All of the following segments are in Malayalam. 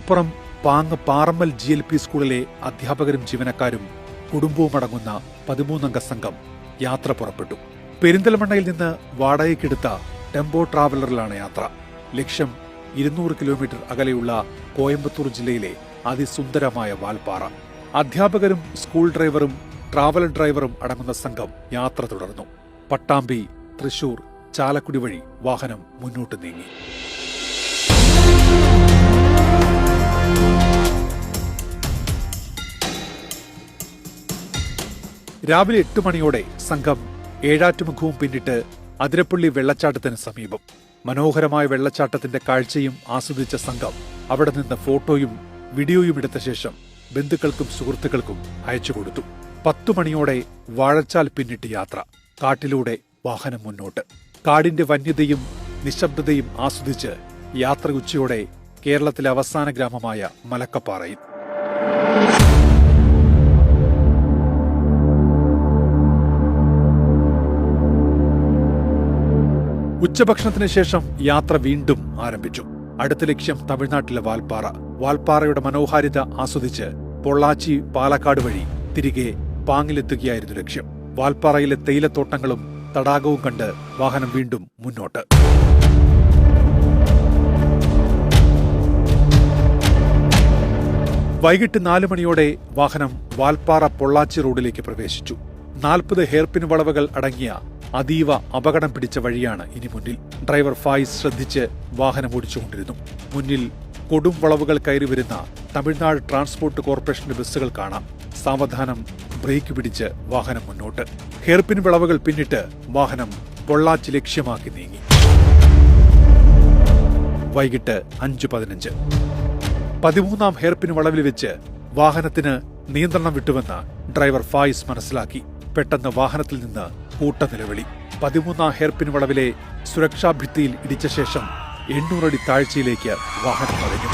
മലപ്പുറം പാങ്ങ് പാറമ്മൽ GLP സ്കൂളിലെ അധ്യാപകരും ജീവനക്കാരും കുടുംബവുമടങ്ങുന്ന 13-അംഗ സംഘം യാത്ര പുറപ്പെട്ടു. പെരിന്തൽമണ്ണയിൽ നിന്ന് വാടകയ്ക്കെടുത്ത ടെമ്പോ ട്രാവലറിലാണ് യാത്ര. ലക്ഷ്യം 200 കിലോമീറ്റർ അകലെയുള്ള കോയമ്പത്തൂർ ജില്ലയിലെ അതിസുന്ദരമായ വാൽപ്പാറ. അധ്യാപകരും സ്കൂൾ ഡ്രൈവറും ട്രാവലർ ഡ്രൈവറും അടങ്ങുന്ന സംഘം യാത്ര തുടർന്നു. പട്ടാമ്പി, തൃശൂർ, ചാലക്കുടി വഴി വാഹനം മുന്നോട്ട് നീങ്ങി. രാവിലെ 8 മണിയോടെ സംഘം ഏഴാറ്റുമുഖവും പിന്നിട്ട് അതിരപ്പള്ളി വെള്ളച്ചാട്ടത്തിന് സമീപം. മനോഹരമായ വെള്ളച്ചാട്ടത്തിന്റെ കാഴ്ചയും ആസ്വദിച്ച സംഘം അവിടെ നിന്ന് ഫോട്ടോയും വീഡിയോയും എടുത്ത ശേഷം ബന്ധുക്കൾക്കും സുഹൃത്തുക്കൾക്കും അയച്ചുകൊടുത്തു. 10 മണിയോടെ വാഴച്ചാൽ പിന്നിട്ട് യാത്ര. കാട്ടിലൂടെ വാഹനം മുന്നോട്ട്. കാടിന്റെ വന്യതയും നിശബ്ദതയും ആസ്വദിച്ച് യാത്ര ഉച്ചയോടെ കേരളത്തിലെ അവസാന ഗ്രാമമായ മലക്കപ്പാറയിൽ. ഉച്ചഭക്ഷണത്തിന് ശേഷം യാത്ര വീണ്ടും ആരംഭിച്ചു. അടുത്ത ലക്ഷ്യം തമിഴ്നാട്ടിലെ വാൽപ്പാറ. വാൽപ്പാറയുടെ മനോഹാരിത ആസ്വദിച്ച് പൊള്ളാച്ചി, പാലക്കാട് വഴി തിരികെ പാങ്ങിലെത്തുകയായിരുന്നു ലക്ഷ്യം. വാൽപ്പാറയിലെ തേയിലത്തോട്ടങ്ങളും തടാകവും കണ്ട് വാഹനം വീണ്ടും മുന്നോട്ട്. വൈകിട്ട് 4 മണിയോടെ വാഹനം വാൽപ്പാറ പൊള്ളാച്ചി റോഡിലേക്ക് പ്രവേശിച്ചു. 40 ഹെയർപിൻ വളവുകൾ അടങ്ങിയ അതീവ അപകടം പിടിച്ച വഴിയാണ് ഇനി മുന്നിൽ. ഡ്രൈവർ ഫായിസ് ശ്രദ്ധിച്ച് വാഹനം ഓടിച്ചുകൊണ്ടിരുന്നു. മുന്നിൽ കൊടും വളവുകൾ കയറി വരുന്ന തമിഴ്നാട് ട്രാൻസ്പോർട്ട് കോർപ്പറേഷന്റെ ബസ്സുകൾ കാണാം. സാവധാനം ബ്രേക്ക് പിടിച്ച് വാഹനം മുന്നോട്ട്. ഹെയർപിൻ വളവുകൾ പിന്നിട്ട് വാഹനം പൊള്ളാച്ചി ലക്ഷ്യമാക്കി നീങ്ങി. വൈകിട്ട് 5:15. 13-ാം ഹെയർപിൻ വളവിൽ വെച്ച് വാഹനത്തിന് നിയന്ത്രണം വിട്ടുവെന്ന് ഡ്രൈവർ ഫായിസ് മനസ്സിലാക്കി. പെട്ടെന്ന് വാഹനത്തിൽ നിന്ന് കൂട്ട നിലവിളി. 13-ാം ഹെയർപിൻ വളവിലെ സുരക്ഷാ ഭിത്തിയിൽ ഇടിച്ച ശേഷം 800 അടി താഴ്ചയിലേക്ക് വാഹനം വളഞ്ഞു.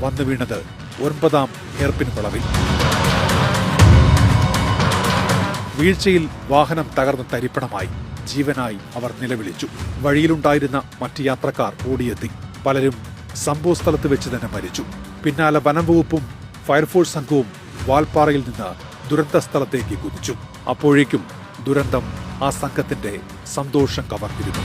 വന്നു വീണത് 9-ാം ഹെയർപിൻ വളവിൽ. വീഴ്ചയിൽ വാഹനം തകർന്ന് തരിപ്പണമായി. ജീവനായി അവർ നിലവിളിച്ചു. വഴിയിലുണ്ടായിരുന്ന മറ്റ് യാത്രക്കാർ ഓടിയെത്തി. പലരും സംഭവസ്ഥലത്ത് വെച്ച് തന്നെ മരിച്ചു. പിന്നാലെ വനംവകുപ്പും ഫയർഫോഴ്സ് സംഘവും വാൽപ്പാറയിൽ നിന്ന് ദുരന്ത സ്ഥലത്തേക്ക് കുതിച്ചു. അപ്പോഴേക്കും ദുരന്തം ആ സംഘത്തിന്റെ സന്തോഷം കവർന്നിരുന്നു.